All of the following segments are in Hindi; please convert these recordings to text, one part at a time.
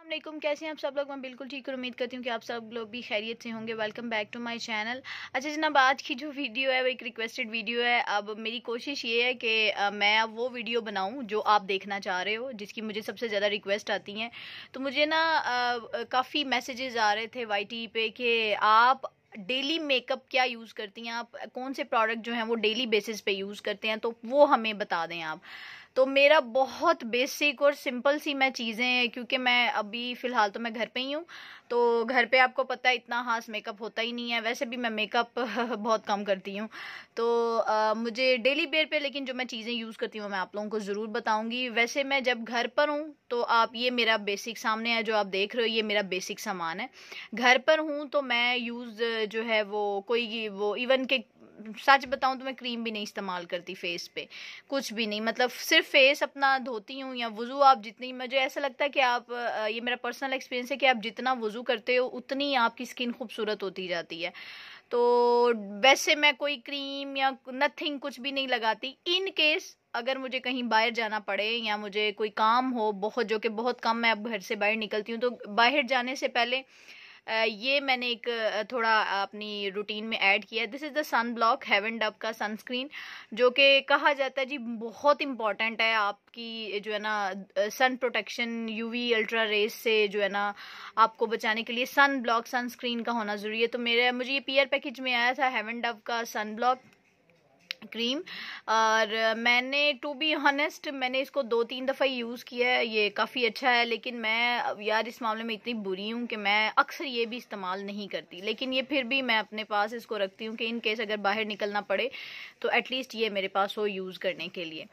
अस्सलामुअलैकुम, कैसे हैं आप सब लोग। मैं बिल्कुल ठीक और उम्मीद करती हूँ कि आप सब लोग भी खैरियत से होंगे। Welcome back to my channel. अच्छा जनाब, आज की जो वीडियो है वो एक रिक्वेस्टेड वीडियो है। अब मेरी कोशिश ये है कि मैं अब वो वीडियो बनाऊँ जो आप देखना चाह रहे हो, जिसकी मुझे सबसे ज़्यादा रिक्वेस्ट आती हैं। तो मुझे ना काफ़ी मैसेजेस आ रहे थे वाईटी पे कि आप डेली मेकअप क्या यूज़ करती हैं, आप कौन से प्रोडक्ट जो हैं वो डेली बेसिस पे यूज़ करते हैं, तो वो हमें बता दें आप। तो मेरा बहुत बेसिक और सिंपल सी मैं चीज़ें हैं, क्योंकि मैं अभी फ़िलहाल तो मैं घर पे ही हूँ। तो घर पे आपको पता है इतना ख़ास मेकअप होता ही नहीं है, वैसे भी मैं मेकअप बहुत कम करती हूँ। तो मुझे डेली बेयर पे लेकिन जो मैं चीज़ें यूज़ करती हूँ मैं आप लोगों को ज़रूर बताऊँगी। वैसे मैं जब घर पर हूँ तो आप ये मेरा बेसिक सामने है जो आप देख रहे हो, ये मेरा बेसिक सामान है। घर पर हूँ तो मैं यूज़ जो है वो कोई वो इवन के सच बताऊं तो मैं क्रीम भी नहीं इस्तेमाल करती फेस पे, कुछ भी नहीं। मतलब सिर्फ फेस अपना धोती हूँ या वुज़ू, आप जितनी, मुझे ऐसा लगता है कि आप ये मेरा पर्सनल एक्सपीरियंस है कि आप जितना वुज़ू करते हो उतनी आपकी स्किन खूबसूरत होती जाती है। तो वैसे मैं कोई क्रीम या नथिंग कुछ भी नहीं लगाती। इन केस अगर मुझे कहीं बाहर जाना पड़े या मुझे कोई काम हो बहुत, जो कि बहुत कम मैं अब घर से बाहर निकलती हूँ, तो बाहर जाने से पहले ये मैंने एक थोड़ा अपनी रूटीन में ऐड किया है। This is the sun block heaven dub का सनस्क्रीन, जो कि कहा जाता है जी बहुत इंपॉर्टेंट है आपकी जो है ना sun protection, UV ultra rays से जो है ना आपको बचाने के लिए सन ब्लॉक सनस्क्रीन का होना ज़रूरी है। तो मुझे ये पीयर पैकेज में आया था हेवन डब का सन ब्लॉक क्रीम, और मैंने टू बी हॉनेस्ट मैंने इसको 2-3 दफ़ा यूज़ किया है, ये काफ़ी अच्छा है। लेकिन मैं यार इस मामले में इतनी बुरी हूँ कि मैं अक्सर ये भी इस्तेमाल नहीं करती, लेकिन ये फिर भी मैं अपने पास इसको रखती हूँ कि इन केस अगर बाहर निकलना पड़े तो एटलीस्ट ये मेरे पास हो यूज़ करने के लिए।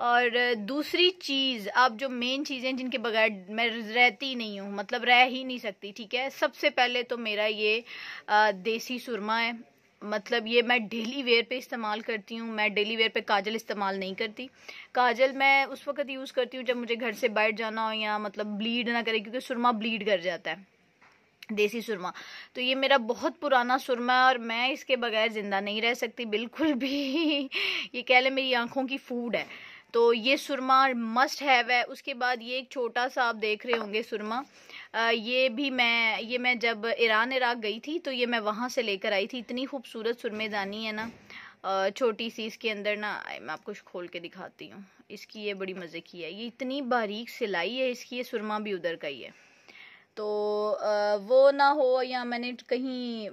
और दूसरी चीज़, अब जो मेन चीज़ें जिनके बगैर मैं रहती नहीं हूँ, मतलब रह ही नहीं सकती, ठीक है। सबसे पहले तो मेरा ये देसी सुरमा है। मतलब ये मैं डेली वेयर पे इस्तेमाल करती हूँ। मैं डेली वेयर पे काजल इस्तेमाल नहीं करती। काजल मैं उस वक्त यूज़ करती हूँ जब मुझे घर से बाहर जाना हो या मतलब ब्लीड ना करे, क्योंकि सुरमा ब्लीड कर जाता है, देसी सुरमा। तो ये मेरा बहुत पुराना सुरमा है और मैं इसके बगैर ज़िंदा नहीं रह सकती बिल्कुल भी। ये कह ले मेरी आंखों की फूड है। तो ये सुरमा मस्ट हैव है। उसके बाद ये एक छोटा सा आप देख रहे होंगे सुरमा, ये मैं जब ईरान इराक गई थी तो ये मैं वहाँ से लेकर आई थी। इतनी खूबसूरत सुरमेदानी है ना, छोटी सी इसके अंदर ना, मैं आपको खोल के दिखाती हूँ। इसकी ये बड़ी मज़े की है, ये इतनी बारीक सिलाई है इसकी। ये सुरमा भी उधर का ही है। तो वो ना हो या मैंने कहीं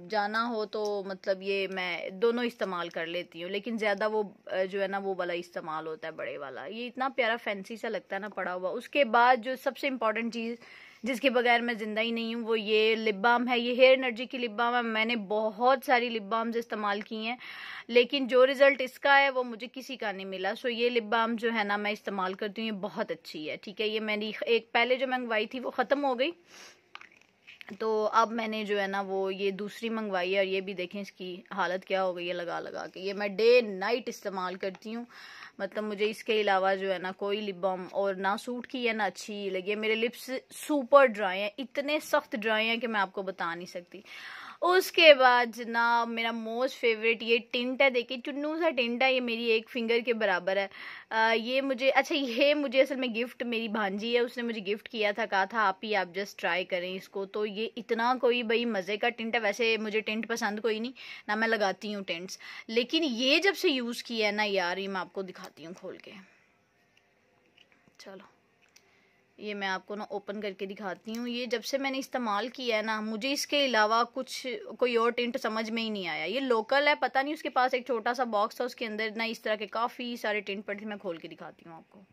जाना हो तो मतलब ये मैं दोनों इस्तेमाल कर लेती हूँ, लेकिन ज़्यादा वो जो है ना वो वाला इस्तेमाल होता है, बड़े वाला। ये इतना प्यारा फैंसी सा लगता है ना पड़ा हुआ। उसके बाद जो सबसे इम्पॉर्टेंट चीज़ जिसके बगैर मैं ज़िंदा ही नहीं हूँ वो ये लिप बाम है। ये हेयर एनर्जी की लिप बाम है। मैंने बहुत सारी लिप बाम्स इस्तेमाल की हैं, लेकिन जो रिज़ल्ट इसका है वो मुझे किसी का नहीं मिला। सो ये लिप बाम जो है ना मैं इस्तेमाल करती हूँ, ये बहुत अच्छी है, ठीक है। ये मैंने एक पहले जो मंगवाई थी वो ख़त्म हो गई, तो अब मैंने जो है ना वो ये दूसरी मंगवाई है। और ये भी देखें इसकी हालत क्या हो गई है लगा लगा के। ये मैं डे नाइट इस्तेमाल करती हूँ। मतलब मुझे इसके अलावा जो है ना कोई लिप बाम और ना सूट की है ना अच्छी लगी। मेरे लिप्स सुपर ड्राई हैं, इतने सख्त ड्राई हैं कि मैं आपको बता नहीं सकती। उसके बाद जनाब मेरा मोस्ट फेवरेट ये टिंट है। देखिए चुन्नू सा टिंट है, ये मेरी एक फिंगर के बराबर है। ये मुझे ये मुझे असल में गिफ्ट मेरी भांजी है, उसने मुझे गिफ्ट किया था, कहा था आप जस्ट ट्राई करें इसको। तो ये इतना कोई भाई मज़े का टिंट है। वैसे मुझे टिंट पसंद कोई नहीं ना, मैं लगाती हूँ टिंट्स, लेकिन ये जब से यूज़ किया है ना यार, ये मैं आपको दिखाती हूँ खोल के। चलो ये मैं आपको ना ओपन करके दिखाती हूँ। ये जब से मैंने इस्तेमाल किया है ना, मुझे इसके अलावा कुछ कोई और टिंट समझ में ही नहीं आया। ये लोकल है, पता नहीं उसके पास एक छोटा सा बॉक्स था, उसके अंदर ना इस तरह के काफ़ी सारे टिंट पड़े थे। मैं खोल के दिखाती हूँ आपको।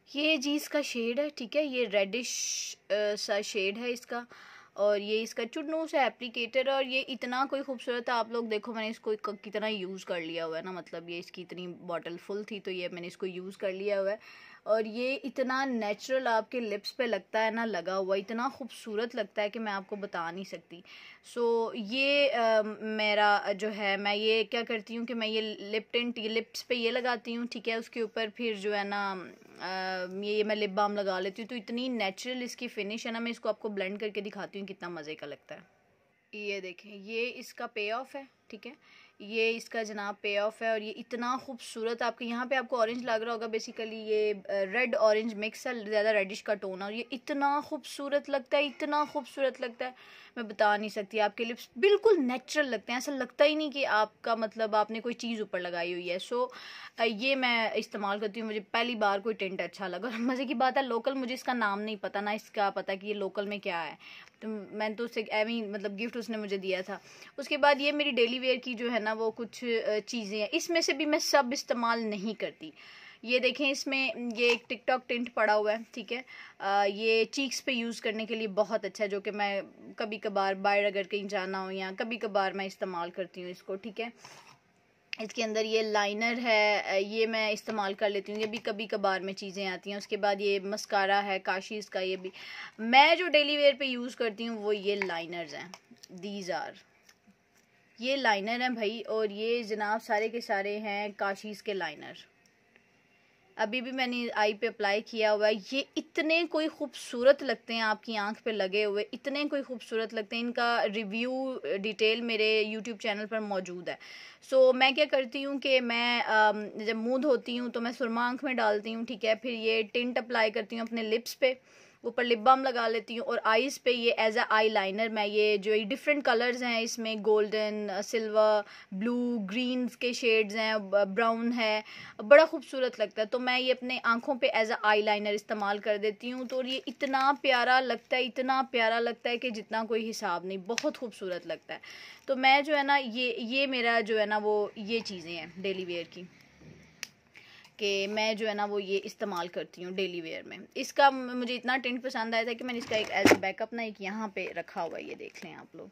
ये जी इसका शेड है, ठीक है। ये रेडिश सा शेड है इसका, और ये इसका चुन्नू सा एप्लीकेटर। और ये इतना कोई खूबसूरत है, आप लोग देखो मैंने इसको कितना यूज़ कर लिया हुआ है ना। मतलब ये इसकी इतनी बॉटल फुल थी तो ये मैंने इसको यूज़ कर लिया हुआ है। और ये इतना नेचुरल आपके लिप्स पे लगता है ना, लगा हुआ इतना खूबसूरत लगता है कि मैं आपको बता नहीं सकती। सो ये मेरा जो है, मैं ये क्या करती हूँ कि मैं ये लिप टिंट ये लिप्स पे ये लगाती हूँ, ठीक है। उसके ऊपर फिर जो है ना ये मैं लिप बाम लगा लेती हूँ। तो इतनी नेचुरल इसकी फिनिश है ना, मैं इसको आपको ब्लेंड करके दिखाती हूँ कितना मज़े का लगता है। ये देखें, ये इसका पे ऑफ है, ठीक है। ये इसका जनाब पे ऑफ है और ये इतना खूबसूरत, आपके यहाँ पे आपको ऑरेंज लग रहा होगा, बेसिकली ये रेड ऑरेंज मिक्स है, ज़्यादा रेडिश का टोन है और ये इतना खूबसूरत लगता है, इतना खूबसूरत लगता है, मैं बता नहीं सकती। आपके लिप्स बिल्कुल नेचुरल लगते हैं, ऐसा लगता ही नहीं कि आपका मतलब आपने कोई चीज़ ऊपर लगाई हुई है। सो ये मैं इस्तेमाल करती हूँ, मुझे पहली बार कोई टिंट अच्छा लगा। मज़े की बात है, लोकल मुझे इसका नाम नहीं पता, ना इसका पता कि ये लोकल में क्या है, तो मैंने तो उससे एवं मतलब गिफ्ट उसने मुझे दिया था। उसके बाद ये मेरी डेली वेयर की जो है ना वो कुछ चीज़ें हैं, इसमें से भी मैं सब इस्तेमाल नहीं करती। ये देखें, इसमें ये एक टिकटॉक टिंट पड़ा हुआ है, ठीक है। ये चीक्स पे यूज़ करने के लिए बहुत अच्छा है, जो कि मैं कभी कभार बाहर अगर कहीं जाना हो या कभी कभार मैं इस्तेमाल करती हूँ इसको, ठीक है। इसके अंदर ये लाइनर है, ये मैं इस्तेमाल कर लेती हूँ, ये भी कभी कभार में चीज़ें आती हैं। उसके बाद ये मस्कारा है काशीज़ का, ये भी मैं जो डेली वेयर पे यूज़ करती हूँ वो ये लाइनर्स हैं, दीज आर, ये लाइनर हैं भाई। और ये जनाब सारे के सारे हैं काशीज़ के लाइनर, अभी भी मैंने आई पे अप्लाई किया हुआ है। ये इतने कोई खूबसूरत लगते हैं, आपकी आंख पे लगे हुए इतने कोई खूबसूरत लगते हैं। इनका रिव्यू डिटेल मेरे यूट्यूब चैनल पर मौजूद है। सो मैं क्या करती हूँ कि मैं जब मुँह धोती हूँ तो मैं सुरमा आंख में डालती हूँ, ठीक है। फिर ये टिंट अप्लाई करती हूँ अपने लिप्स पे, ऊपर लिप बाम लगा लेती हूँ, और आईज पे ये एज अ आई लाइनर मैं ये जो डिफरेंट कलर्स हैं इसमें, गोल्डन, सिल्वर, ब्लू, ग्रीन्स के शेड्स हैं, ब्राउन है, बड़ा खूबसूरत लगता है। तो मैं ये अपने आंखों पे एज अ आई लाइनर इस्तेमाल कर देती हूँ, तो ये इतना प्यारा लगता है, इतना प्यारा लगता है कि जितना कोई हिसाब नहीं, बहुत खूबसूरत लगता है। तो मैं जो है ना ये मेरा जो है ना वो ये चीज़ें हैं डेली वेयर की, कि मैं जो है ना वो ये इस्तेमाल करती हूँ डेली वेयर में। इसका मुझे इतना टिंट पसंद आया था कि मैंने इसका एक एज बैकअप ना एक यहाँ पे रखा हुआ है, ये देख लें आप लोग।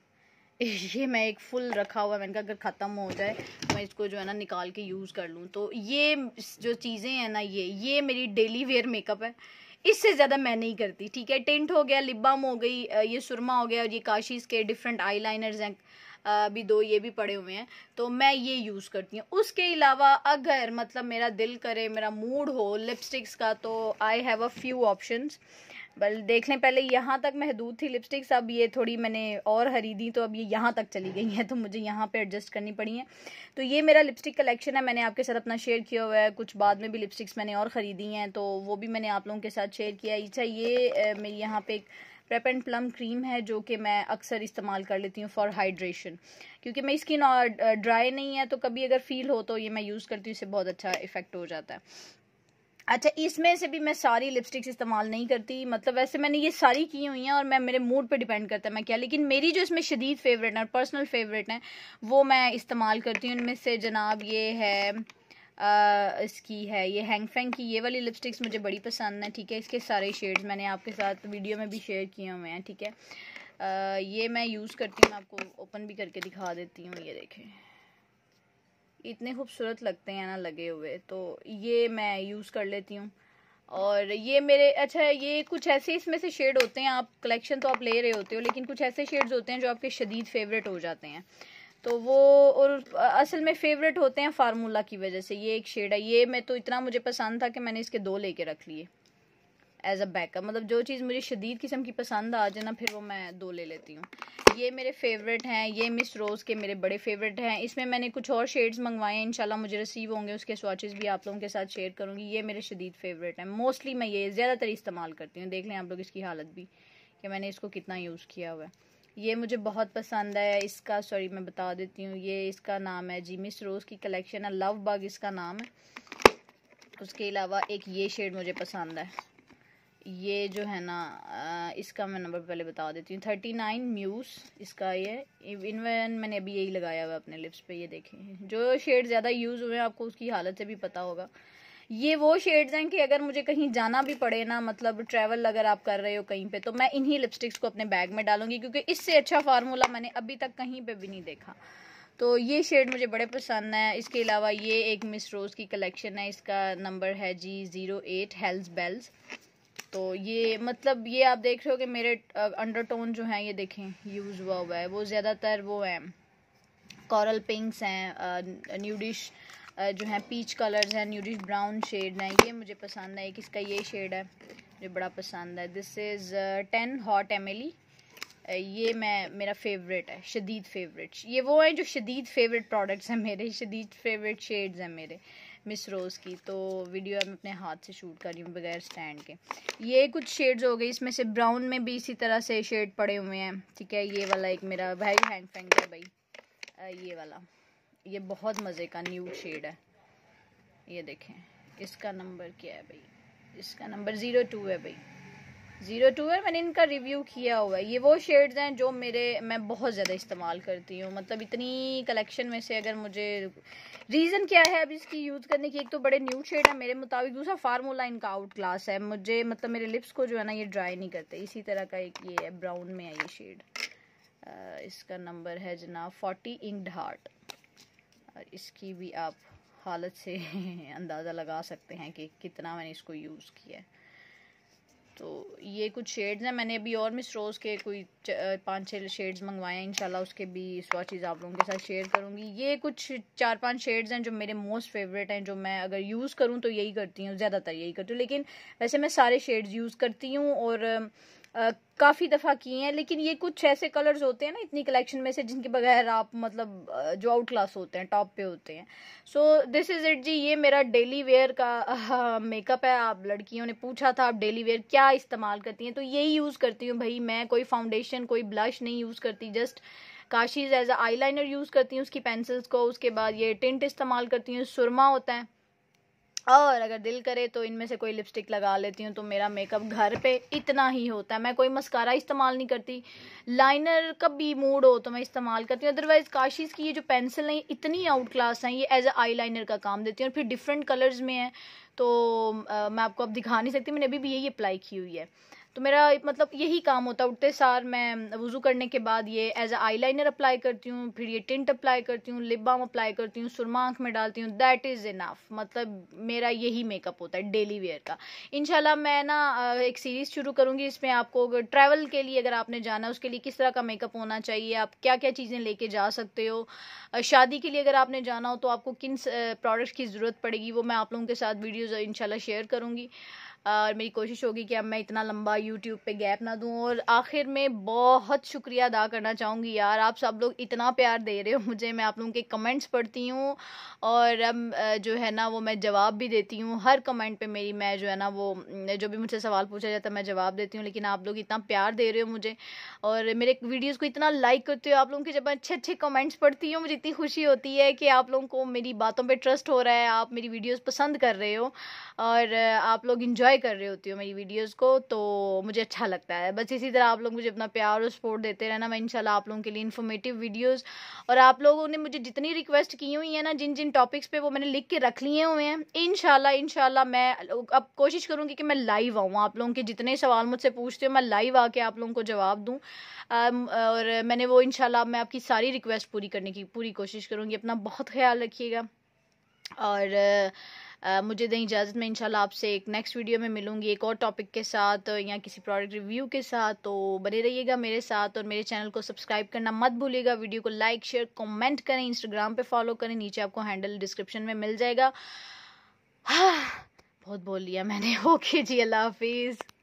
ये मैं एक फुल रखा हुआ है, मैंने कहा अगर ख़त्म हो जाए तो मैं इसको जो है ना निकाल के यूज़ कर लूँ। तो ये जो चीज़ें हैं ना ये मेरी डेली वेयर मेकअप है, इससे ज़्यादा मैं नहीं करती, ठीक है। टिंट हो गया, लिप बाम हो गई, ये सुरमा हो गया, और ये काशीज़ के डिफरेंट आई लाइनर्स हैं, अभी दो ये भी पड़े हुए हैं, तो मैं ये यूज़ करती हूँ। उसके अलावा अगर मतलब मेरा दिल करे, मेरा मूड हो लिपस्टिक्स का, तो I have a few options. बल देख लें, पहले यहाँ तक महदूद थी लिपस्टिक्स, अब ये थोड़ी मैंने और खरीदी, तो अब ये यहाँ तक चली गई हैं, तो मुझे यहाँ पे एडजस्ट करनी पड़ी हैं। तो ये मेरा लिपस्टिक कलेक्शन है, मैंने आपके साथ अपना शेयर किया हुआ है। कुछ बाद में भी लिपस्टिक्स मैंने और ख़रीदी हैं, तो वो भी मैंने आप लोगों के साथ शेयर किया है। अच्छा, ये मेरी यहाँ पे एक प्रेप एंड प्लम क्रीम है, जो कि मैं अक्सर इस्तेमाल कर लेती हूँ फॉर हाइड्रेशन, क्योंकि मेरी स्किन ड्राई नहीं है, तो कभी अगर फील हो तो ये मैं यूज़ करती हूँ, इससे बहुत अच्छा इफेक्ट हो जाता है। अच्छा, इसमें से भी मैं सारी लिपस्टिक्स इस्तेमाल नहीं करती, मतलब वैसे मैंने ये सारी की हुई हैं और मैं मेरे मूड पे डिपेंड करता है मैं क्या, लेकिन मेरी जो इसमें शदीद फेवरेट है, पर्सनल फेवरेट है, वो मैं इस्तेमाल करती हूँ। इनमें से जनाब ये है इसकी है ये हैंगफैंग की ये वाली लिपस्टिक्स मुझे बड़ी पसंद है, ठीक है। इसके सारे शेड्स मैंने आपके साथ वीडियो में भी शेयर किए हुए हैं, ठीक है। ये मैं यूज़ करती हूँ, मैं आपको ओपन भी करके दिखा देती हूँ, ये देखें, इतने खूबसूरत लगते हैं ना लगे हुए, तो ये मैं यूज़ कर लेती हूँ। और ये मेरे अच्छा, ये कुछ ऐसे इसमें से शेड होते हैं, आप कलेक्शन तो आप ले रहे होते हो, लेकिन कुछ ऐसे शेड्स होते हैं जो आपके शदीद फेवरेट हो जाते हैं, तो वो और असल में फेवरेट होते हैं फार्मूला की वजह से। ये एक शेड है, ये मैं तो इतना मुझे पसंद था कि मैंने इसके दो लेके रख लिए एज अ बैकअप, मतलब जो चीज़ मुझे शदीद किस्म की पसंद आ जाए ना, फिर वो मैं दो ले लेती हूँ। ये मेरे फेवरेट हैं, ये मिस रोज़ के मेरे बड़े फेवरेट हैं। इसमें मैंने कुछ और शेड्स मंगवाए हैं, इंशाल्लाह मुझे रिसीव होंगे, उसके स्वॉचेस भी आप लोगों के साथ शेयर करूँगी। ये मेरे शदीद फेवरेट हैं, मोस्टली मैं ये ज़्यादातर इस्तेमाल करती हूँ। देख लें आप लोग इसकी हालत भी कि मैंने इसको कितना यूज़ किया हुआ है। ये मुझे बहुत पसंद है, इसका सॉरी मैं बता देती हूँ, ये इसका नाम है जी मिस रोज़ की कलेक्शन है, लव बग इसका नाम है। उसके अलावा एक ये शेड मुझे पसंद है, ये जो है ना इसका मैं नंबर पहले बता देती हूँ, 39 म्यूज़ इसका। ये इवन मैंने अभी यही लगाया हुआ है अपने लिप्स पे, ये देखें। जो शेड ज़्यादा यूज़ हुए हैं आपको उसकी हालत से भी पता होगा। ये वो शेड्स हैं कि अगर मुझे कहीं जाना भी पड़े ना, मतलब ट्रैवल अगर आप कर रहे हो कहीं पे, तो मैं इन्हीं लिपस्टिक्स को अपने बैग में डालूंगी, क्योंकि इससे अच्छा फार्मूला मैंने अभी तक कहीं पे भी नहीं देखा। तो ये शेड मुझे बड़े पसंद है। इसके अलावा ये एक मिस रोज़ की कलेक्शन है, इसका नंबर है जी 08 हेल्स बेल्स। तो ये मतलब ये आप देख रहे हो कि मेरे अंडरटोन जो हैं ये देखें यूज़ हुआ है, वो ज़्यादातर वो है कॉरल पिंक्स हैं, न्यूडिश जो हैं पीच कलर्स हैं, न्यूडिश ब्राउन शेड हैं, ये मुझे पसंद है। एक इसका ये शेड है मुझे बड़ा पसंद है, दिस इज़ 10 हॉट एमिली। ये मेरा फेवरेट है, शदीद फेवरेट। ये वो है जो शदीद फेवरेट प्रोडक्ट्स हैं मेरे, शदीद फेवरेट शेड्स हैं मेरे मिस रोज़ की। तो वीडियो मैं अपने हाथ से शूट कर रही हूँ बगैर स्टैंड के। ये कुछ शेड्स हो गए, इसमें से ब्राउन में भी इसी तरह से शेड पड़े हुए हैं, ठीक है। ये वाला एक मेरा भाई हैंड फेंग है भाई, ये वाला, ये बहुत मज़े का न्यूड शेड है। ये देखें, इसका नंबर क्या है भाई, इसका नंबर 02 है भाई, 02 है। मैंने इनका रिव्यू किया हुआ है। ये वो शेड्स हैं जो मैं बहुत ज़्यादा इस्तेमाल करती हूँ, मतलब इतनी कलेक्शन में से अगर मुझे रीज़न क्या है अब इसकी यूज़ करने की, एक तो बड़े न्यूड शेड है मेरे मुताबिक, दूसरा फार्मूला इनका आउट क्लास है मुझे, मतलब मेरे लिप्स को जो है ना ये ड्राई नहीं करते। इसी तरह का एक ये है, ब्राउन में है ये शेड, इसका नंबर है जनाब 40 इंक्ड हार्ट। और इसकी भी आप हालत से अंदाज़ा लगा सकते हैं कि कितना मैंने इसको यूज़ किया है। तो ये कुछ शेड्स हैं, मैंने अभी और मिस रोज़ के कोई 5-6 शेड्स मंगवाए हैं, इंशाल्लाह उसके भी स्वॉचेस आप लोगों के साथ शेयर करूँगी। ये कुछ 4-5 शेड्स हैं जो मेरे मोस्ट फेवरेट हैं, जो मैं अगर यूज़ करूँ तो यही करती हूँ, ज़्यादातर यही करती हूँ। लेकिन वैसे मैं सारे शेड्स यूज़ करती हूँ और काफ़ी दफ़ा किए हैं। लेकिन ये कुछ ऐसे कलर्स होते हैं ना इतनी कलेक्शन में से जिनके बगैर आप मतलब जो आउट क्लास होते हैं, टॉप पे होते हैं। सो दिस इज़ इट जी, ये मेरा डेली वेयर का मेकअप है। आप लड़कियों ने पूछा था आप डेली वेयर क्या इस्तेमाल करती हैं, तो यही यूज़ करती हूँ भाई। मैं कोई फाउंडेशन कोई ब्लश नहीं यूज़ करती, just Kashee's as a eye liner use करती हूँ उसकी पेंसिल्स को। उसके बाद ये टिंट इस्तेमाल करती हूँ, सुरमा होता है, और अगर दिल करे तो इनमें से कोई लिपस्टिक लगा लेती हूँ। तो मेरा मेकअप घर पे इतना ही होता है। मैं कोई मस्कारा इस्तेमाल नहीं करती, लाइनर कभी मूड हो तो मैं इस्तेमाल करती हूँ। अदरवाइज़ काशीज़ की ये जो पेंसिल हैं इतनी आउट क्लास हैं, ये एज अ आई लाइनर का काम देती हैं और फिर डिफरेंट कलर्स में है। तो मैं आपको अब दिखा नहीं सकती, मैंने अभी भी यही अप्लाई की हुई है। तो मेरा मतलब यही काम होता है, उठते सार मैं वज़ू करने के बाद ये as a eye liner apply करती हूँ, फिर ये टिंट अप्लाई करती हूँ, लिप बाम अप्लाई करती हूँ, सुरमा आँख में डालती हूँ। दैट इज़ इनफ, मतलब मेरा यही मेकअप होता है डेली वेयर का। इंशाल्लाह मैं ना एक सीरीज़ शुरू करूँगी, इसमें आपको ट्रैवल के लिए अगर आपने जाना है उसके लिए किस तरह का मेकअप होना चाहिए, आप क्या क्या चीज़ें लेके जा सकते हो, शादी के लिए अगर आपने जाना हो तो आपको किन प्रोडक्ट्स की ज़रूरत पड़ेगी, वो मैं आप लोगों के साथ वीडियोज़ इंशाल्लाह शेयर करूँगी। और मेरी कोशिश होगी कि अब मैं इतना लंबा यूट्यूब पे गैप ना दूं। और आखिर में बहुत शुक्रिया अदा करना चाहूँगी यार, आप सब लोग इतना प्यार दे रहे हो मुझे, मैं आप लोगों के कमेंट्स पढ़ती हूँ और अब जो है ना वो मैं जवाब भी देती हूँ हर कमेंट पे मेरी, मैं जो है ना वो जो भी मुझसे सवाल पूछा जाता है मैं जवाब देती हूँ। लेकिन आप लोग इतना प्यार दे रहे हो मुझे और मेरे वीडियोज़ को इतना लाइक करते हो आप लोगों के, जब मैं अच्छे अच्छे कमेंट्स पढ़ती हूँ मुझे इतनी खुशी होती है कि आप लोगों को मेरी बातों पर ट्रस्ट हो रहा है, आप मेरी वीडियोज़ पसंद कर रहे हो और आप लोग इंजॉय कर रहे होती हो मेरी वीडियोस को, तो मुझे अच्छा लगता है। बस इसी तरह आप लोग मुझे अपना प्यार और सपोर्ट देते रहना। मैं इंशाल्लाह आप लोगों के लिए इन्फॉर्मेटिव वीडियोस, और आप लोगों ने मुझे जितनी रिक्वेस्ट की हुई है ना जिन जिन टॉपिक्स पे, वो मैंने लिख के रख लिए हुए हैं। इंशाल्लाह मैं अब कोशिश करूँगी कि मैं लाइव आऊँ, आप लोगों के जितने सवाल मुझसे पूछते हो मैं लाइव आके आप लोगों को जवाब दूँ। और मैंने वो इंशाल्लाह मैं आपकी सारी रिक्वेस्ट पूरी करने की पूरी कोशिश करूँगी। अपना बहुत ख्याल रखिएगा और मुझे दें इजाज़त। में इंशाल्लाह आपसे एक नेक्स्ट वीडियो में मिलूंगी एक और टॉपिक के साथ या किसी प्रोडक्ट रिव्यू के साथ। तो बने रहिएगा मेरे साथ और मेरे चैनल को सब्सक्राइब करना मत भूलिएगा। वीडियो को लाइक शेयर कमेंट करें, इंस्टाग्राम पे फॉलो करें, नीचे आपको हैंडल डिस्क्रिप्शन में मिल जाएगा। बहुत बोल लिया मैंने। ओके जी, अल्लाह हाफिज़।